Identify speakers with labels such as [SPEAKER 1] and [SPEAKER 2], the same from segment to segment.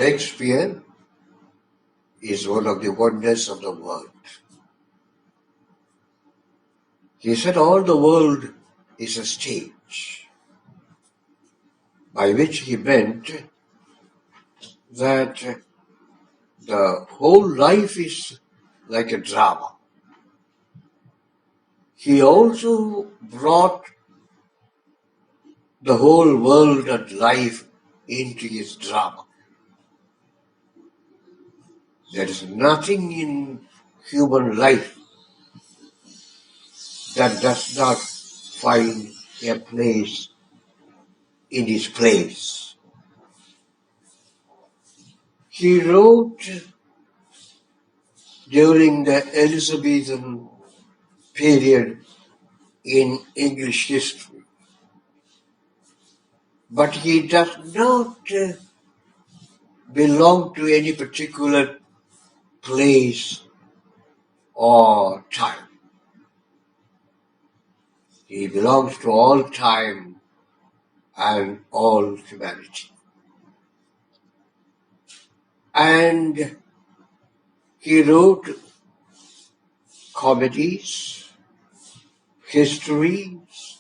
[SPEAKER 1] Shakespeare is one of the wonders of the world. He said all the world is a stage, by which he meant that the whole life is like a drama. He also brought the whole world and life into his drama. There is nothing in human life that does not find a place in his place. He wrote during the Elizabethan period in English history, but he does not belong to any particular place or time. He belongs to all time and all humanity. And he wrote comedies, histories,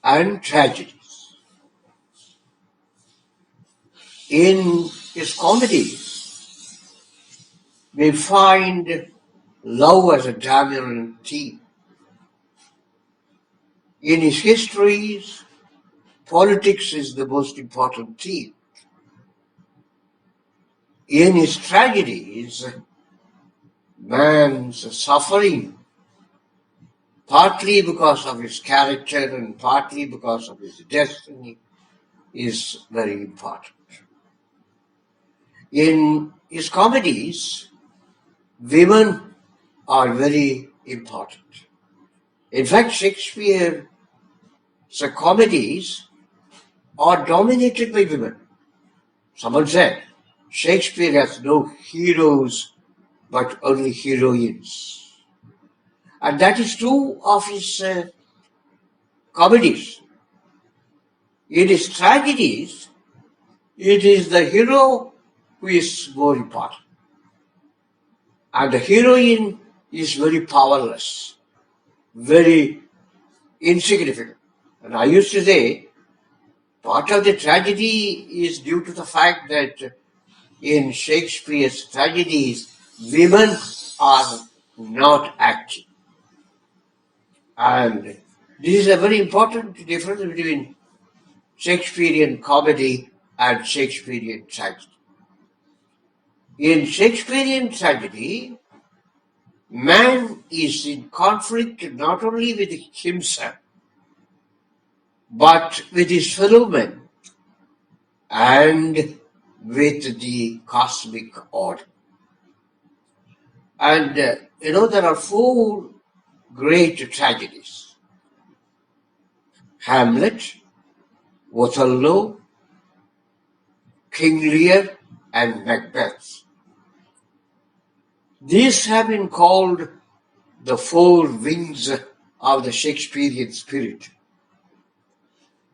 [SPEAKER 1] and tragedies. In his comedies, we find love as a dominant theme. In his histories, politics is the most important theme. In his tragedies, man's suffering, partly because of his character and partly because of his destiny, is very important. In his comedies, women are very important. In fact, Shakespeare's comedies are dominated by women. Someone said, Shakespeare has no heroes but only heroines. And that is true of his comedies. In his tragedies, it is the hero who is more important. And the heroine is very powerless, very insignificant. And I used to say, part of the tragedy is due to the fact that in Shakespeare's tragedies, women are not acting. And this is a very important difference between Shakespearean comedy and Shakespearean tragedy. In Shakespearean tragedy, man is in conflict not only with himself, but with his fellow men and with the cosmic order. And there are four great tragedies: Hamlet, Othello, King Lear, and Macbeth. These have been called the four wings of the Shakespearean spirit.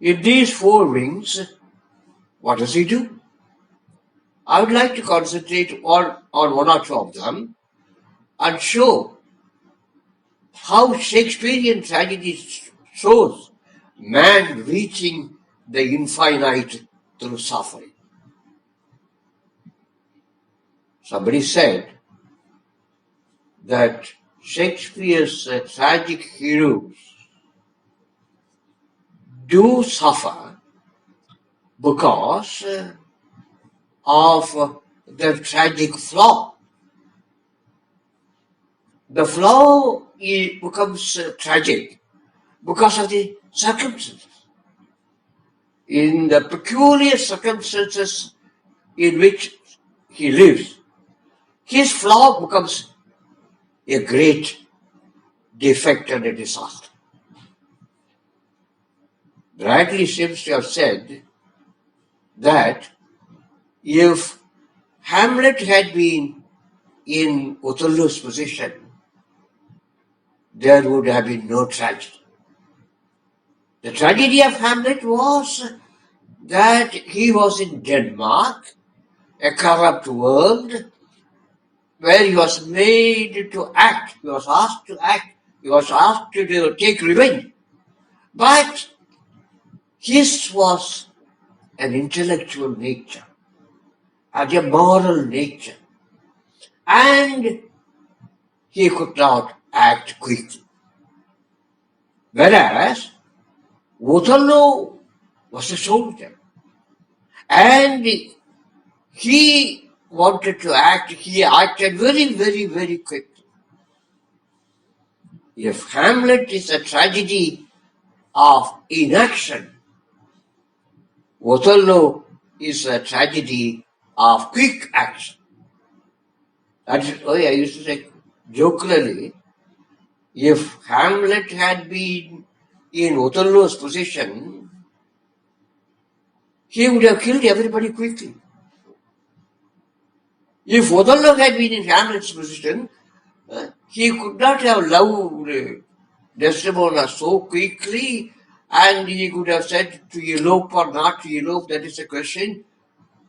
[SPEAKER 1] In these four wings, what does he do? I would like to concentrate on one or two of them and show how Shakespearean tragedy shows man reaching the infinite through suffering. Somebody said that Shakespeare's tragic heroes do suffer because of their tragic flaw. The flaw becomes tragic because of the circumstances. In the peculiar circumstances in which he lives, his flaw becomes a great defect and a disaster. Bradley seems to have said that if Hamlet had been in Othello's position, there would have been no tragedy. The tragedy of Hamlet was that he was in Denmark a corrupt world where he was made to act, he was asked to act, he was asked to take revenge. But his was an intellectual nature and a moral nature, and he could not act quickly. Whereas Othello was a soldier, and he wanted to act, he acted very, very, very quickly. If Hamlet is a tragedy of inaction, Othello is a tragedy of quick action. That is why I used to say jokingly, if Hamlet had been in Othello's position, he would have killed everybody quickly. If Othello had been in Hamlet's position, he could not have loved Desdemona so quickly, and he could have said to elope or not to elope, that is a question.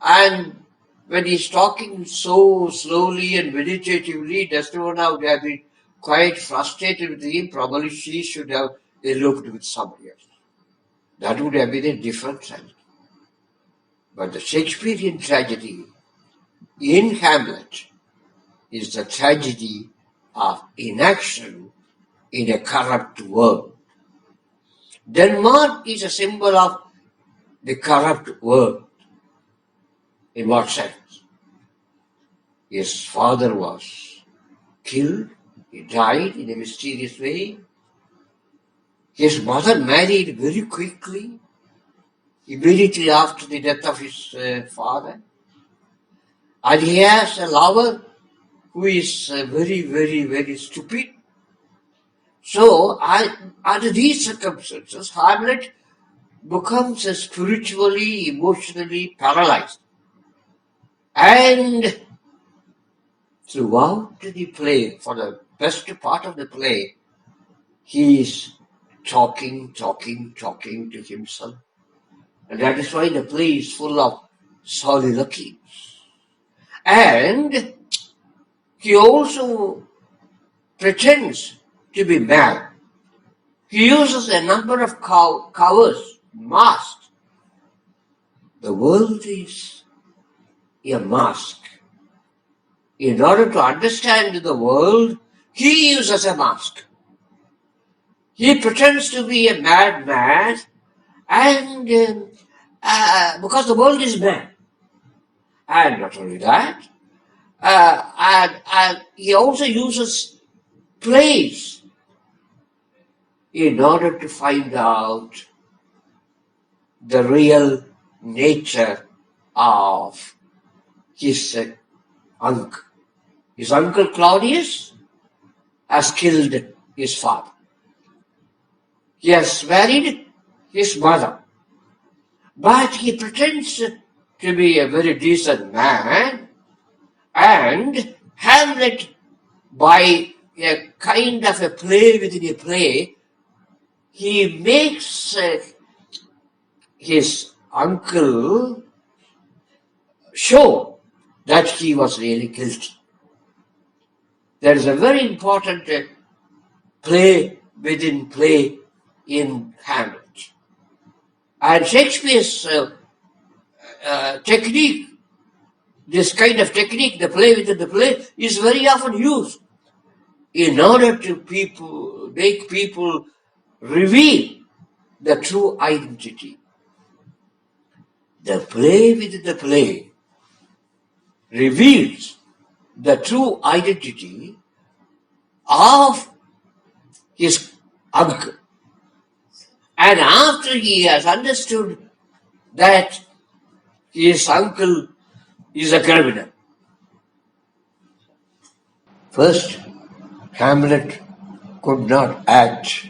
[SPEAKER 1] And when he's talking so slowly and meditatively, Desdemona would have been quite frustrated with him. Probably she should have eloped with somebody else. That would have been a different tragedy. But the Shakespearean tragedy in Hamlet is the tragedy of inaction in a corrupt world. Denmark is a symbol of the corrupt world. In what sense? His father was killed, he died in a mysterious way. His mother married very quickly, immediately after the death of his father. And he has a lover who is very, very, very stupid. So, under these circumstances, Hamlet becomes spiritually, emotionally paralyzed. And throughout the play, for the best part of the play, he is talking to himself. And that is why the play is full of soliloquies. And he also pretends to be mad. He uses a number of covers, masks. The world is a mask. In order to understand the world, he uses a mask. He pretends to be a madman, and because the world is mad. And not only that, and he also uses plays in order to find out the real nature of his uncle. His uncle Claudius has killed his father. He has married his mother. But he pretends to be a very decent man, and Hamlet, by a kind of a play within a play, he makes his uncle show that he was really guilty. There is a very important play within play in Hamlet. And Shakespeare's technique, this kind of technique, the play within the play, is very often used in order to make people reveal the true identity. The play within the play reveals the true identity of his uncle. And after he has understood that his uncle is a criminal, first, Hamlet could not act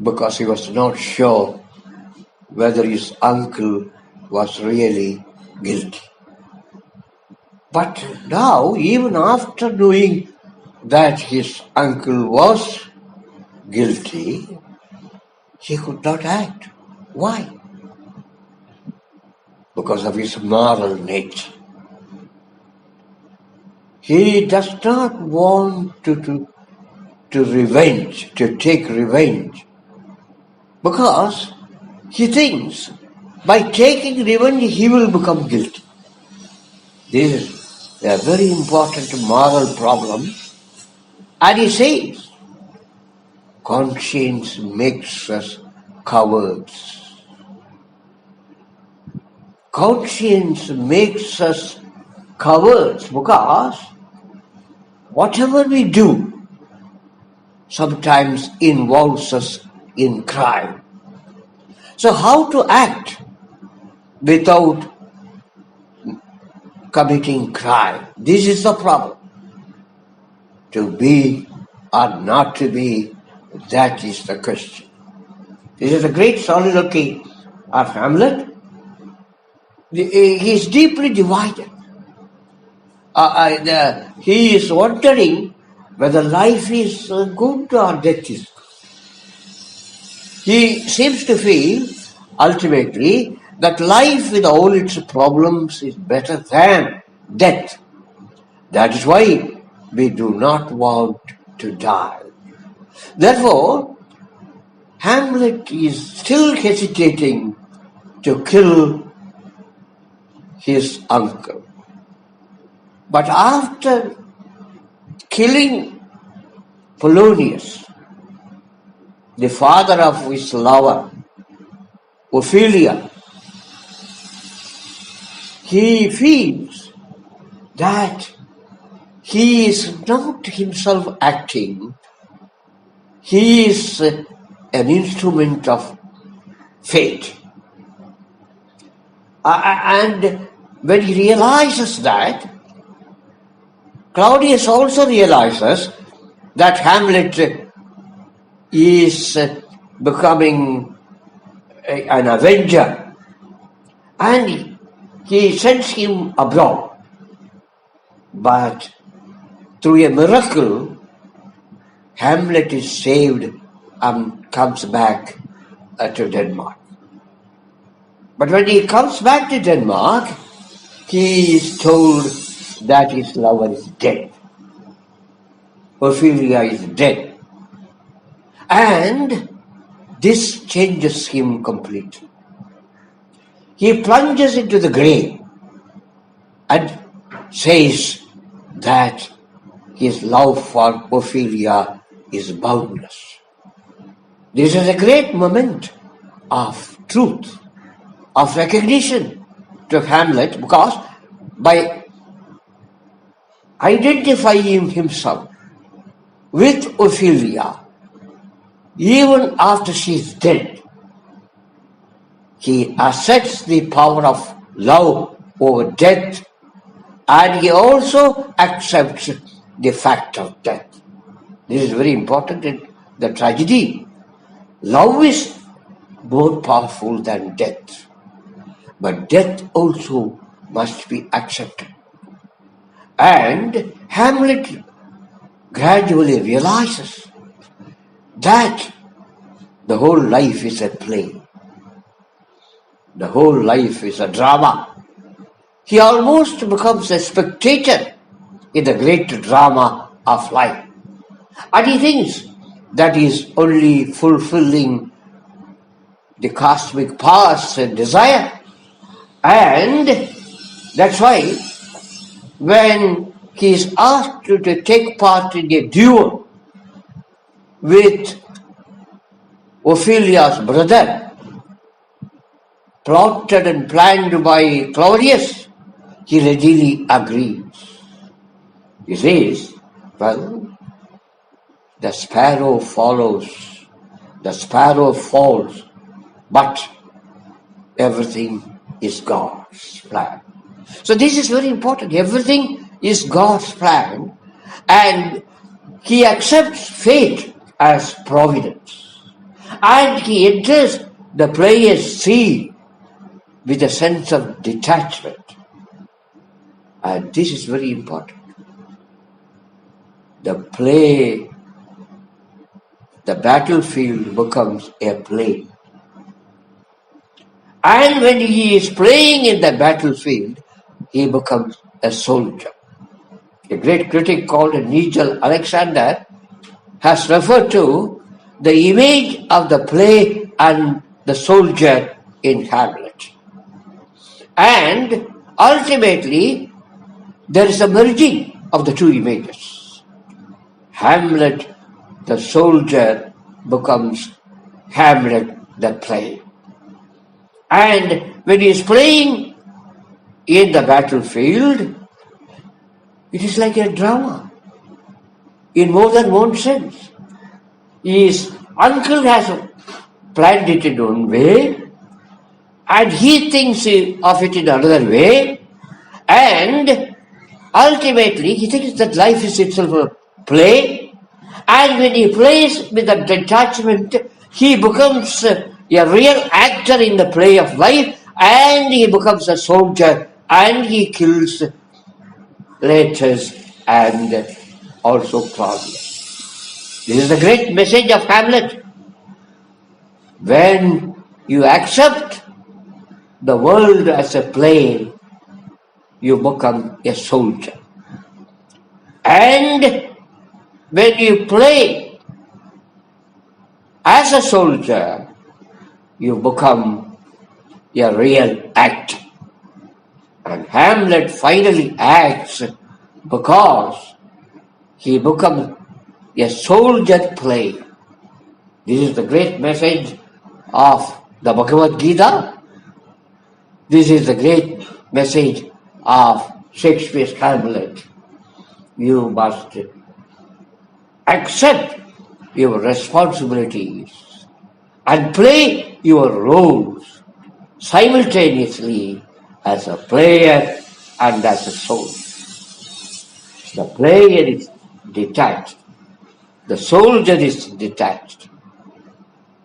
[SPEAKER 1] because he was not sure whether his uncle was really guilty. But now, even after knowing that his uncle was guilty, he could not act. Why? Because of his moral nature. He does not want to take revenge, because he thinks by taking revenge he will become guilty. This is a very important moral problem. And he says, conscience makes us cowards. Conscience makes us cowards because whatever we do sometimes involves us in crime. So how to act without committing crime? This is the problem. To be or not to be, that is the question. This is a great soliloquy of Hamlet. He is deeply divided. He is wondering whether life is good or death is good. He seems to feel, ultimately, that life with all its problems is better than death. That is why we do not want to die. Therefore, Hamlet is still hesitating to kill his uncle. But after killing Polonius, the father of his lover, Ophelia, he feels that he is not himself acting, he is an instrument of fate. And when he realizes that, Claudius also realizes that Hamlet is becoming an avenger, and he sends him abroad. But through a miracle, Hamlet is saved and comes back to Denmark. But when he comes back to Denmark, he is told that his lover is dead. Ophelia is dead. And this changes him completely. He plunges into the grave and says that his love for Ophelia is boundless. This is a great moment of truth, of recognition to Hamlet, because by identifying himself with Ophelia, even after she is dead, he asserts the power of love over death, and he also accepts the fact of death. This is very important in the tragedy. Love is more powerful than death, but death also must be accepted. And Hamlet gradually realizes that the whole life is a play. The whole life is a drama. He almost becomes a spectator in the great drama of life. And he thinks that he is only fulfilling the cosmic powers and desire. And that's why when he is asked to take part in a duel with Ophelia's brother, plotted and planned by Claudius, he readily agrees. He says, well, the sparrow follows, the sparrow falls, but everything is God's plan. So this is very important. Everything is God's plan, and he accepts fate as providence. And he enters the player's sea with a sense of detachment. And this is very important. The battlefield becomes a play. And when he is playing in the battlefield, he becomes a soldier. A great critic called Nigel Alexander has referred to the image of the play and the soldier in Hamlet. And ultimately, there is a merging of the two images. Hamlet, the soldier, becomes Hamlet, the play. And when he is playing in the battlefield, it is like a drama in more than one sense. His uncle has planned it in one way, and he thinks of it in another way, and ultimately he thinks that life is itself a play, and when he plays with that detachment, he becomes a real actor in the play of life, and he becomes a soldier, and he kills Laertes and also Claudius. This is the great message of Hamlet. When you accept the world as a play, you become a soldier. And when you play as a soldier, you become a real actor. And Hamlet finally acts because he becomes a soldier play. This is the great message of the Bhagavad Gita. This is the great message of Shakespeare's Hamlet. You must accept your responsibilities and play your roles simultaneously as a player and as a soldier. The player is detached. The soldier is detached.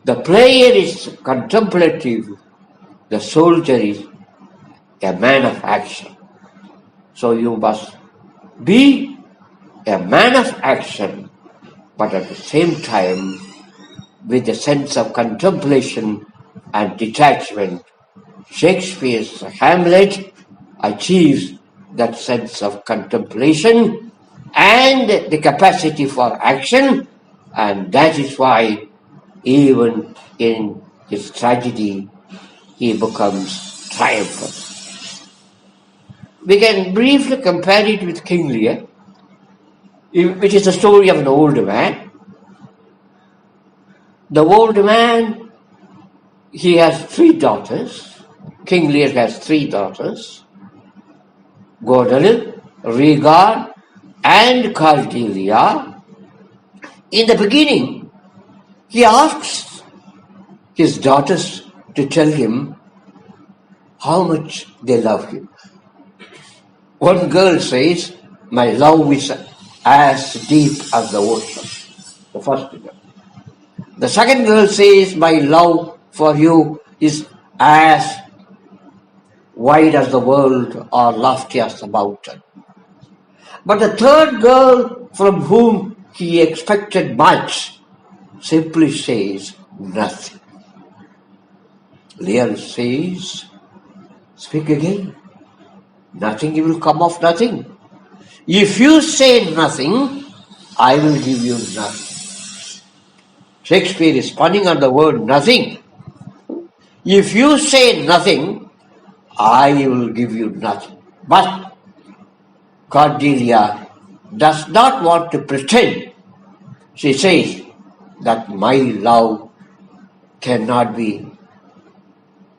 [SPEAKER 1] The player is contemplative. The soldier is a man of action. So you must be a man of action, but at the same time with a sense of contemplation and detachment. Shakespeare's Hamlet achieves that sense of contemplation and the capacity for action, and that is why even in his tragedy he becomes triumphant. We can briefly compare it with King Lear, which is the story of an old man. The old man, he has 3 daughters. King Lear has 3 daughters, Gwendolen, Regan, and Cordelia. In the beginning, he asks his daughters to tell him how much they love him. One girl says, "My love is as deep as the ocean," the first girl. The second girl says, "My love for you is as wide as the world or lofty as the mountain." But the third girl, from whom he expected much, simply says nothing. Lear says, "Speak again. Nothing will come of nothing. If you say nothing, I will give you nothing." Shakespeare is punning on the word nothing. If you say nothing, I will give you nothing. But Cordelia does not want to pretend. She says that my love cannot be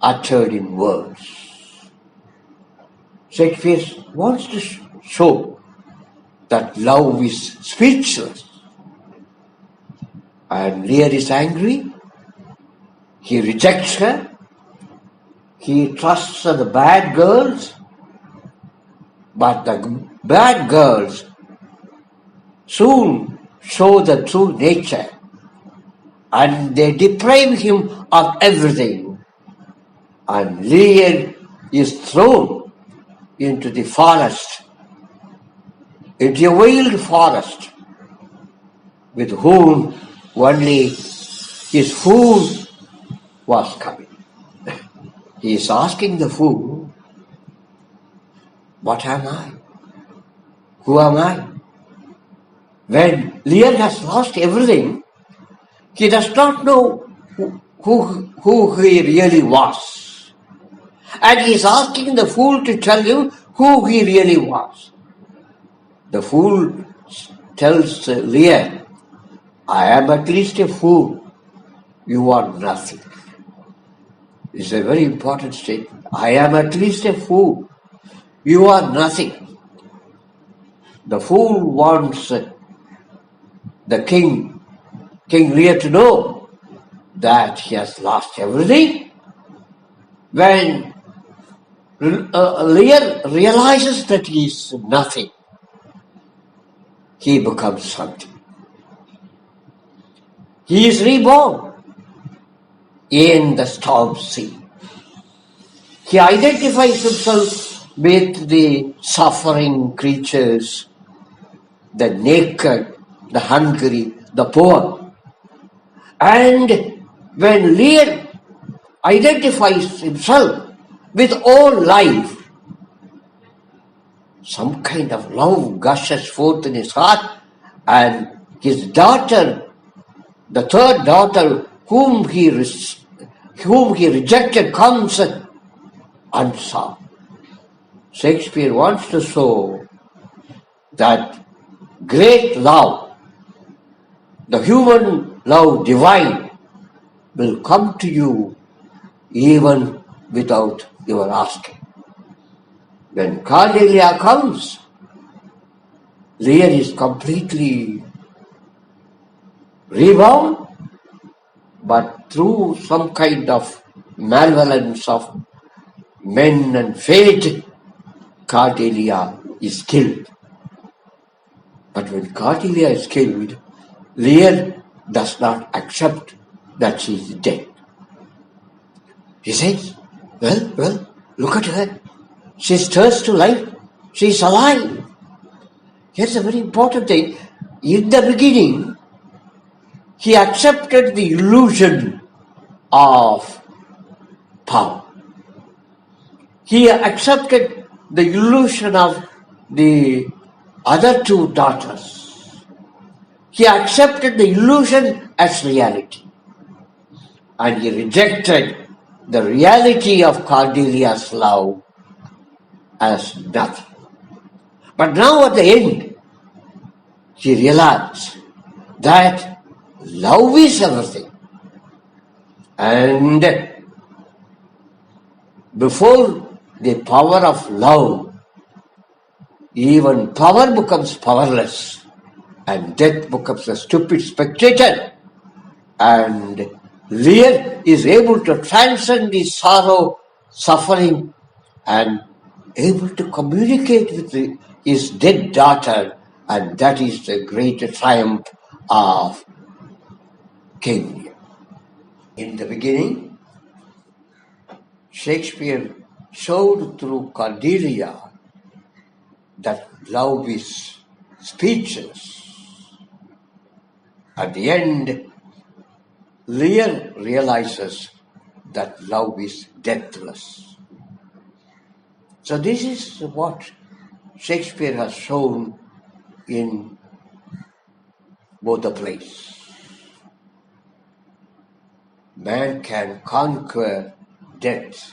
[SPEAKER 1] uttered in words. Shakespeare wants to show that love is speechless. And Lear is angry. He rejects her. He trusts the bad girls. But the bad girls soon show the true nature, and they deprive him of everything. And Lear is thrown into the forest, into a wild forest, with whom only his food was coming. He is asking the fool, "What am I? Who am I? When Lear has lost everything, he does not know who he really was. And he is asking the fool to tell him who he really was. The fool tells Lear, I am at least a fool. You are nothing. It's a very important statement. I am at least a fool. You are nothing. The fool wants the King Lear to know that he has lost everything. When Lear realizes that he is nothing, he becomes something. He is reborn in the storm sea. He identifies himself with the suffering creatures, the naked, the hungry, the poor. And when Lear identifies himself with all life, some kind of love gushes forth in his heart, and his daughter, the third daughter whom he rejected, comes unsought. Shakespeare wants to show that great love, the human love divine, will come to you even without your asking. When Cordelia comes, Lear is completely reborn, but through some kind of malevolence of men and fate, Cordelia is killed. But when Cordelia is killed, Lear does not accept that she is dead. He says, well, look at her. She stirs to life. She is alive. Here's a very important thing. In the beginning, he accepted the illusion of power. He accepted the illusion of the other two daughters. He accepted the illusion as reality. And he rejected the reality of Cordelia's love as nothing. But now at the end, he realized that love is everything. And before the power of love, even power becomes powerless, and death becomes a stupid spectator. And Lear is able to transcend the sorrow, suffering, and able to communicate with his dead daughter, and that is the great triumph of King Lear. In the beginning, Shakespeare showed through Cordelia that love is speechless. At the end, Lear realizes that love is deathless. So this is what Shakespeare has shown in both the plays. Man can conquer death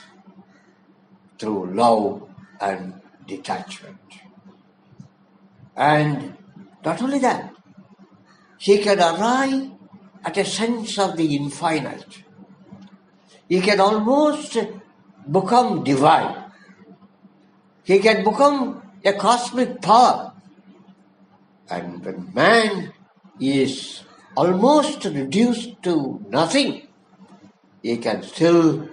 [SPEAKER 1] through love and detachment. And not only that, he can arrive at a sense of the infinite. He can almost become divine. He can become a cosmic power. And when man is almost reduced to nothing, he can still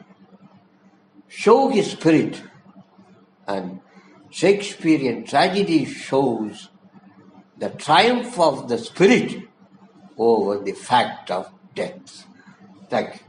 [SPEAKER 1] show his spirit. And Shakespearean tragedy shows the triumph of the spirit over the fact of death. Thank you.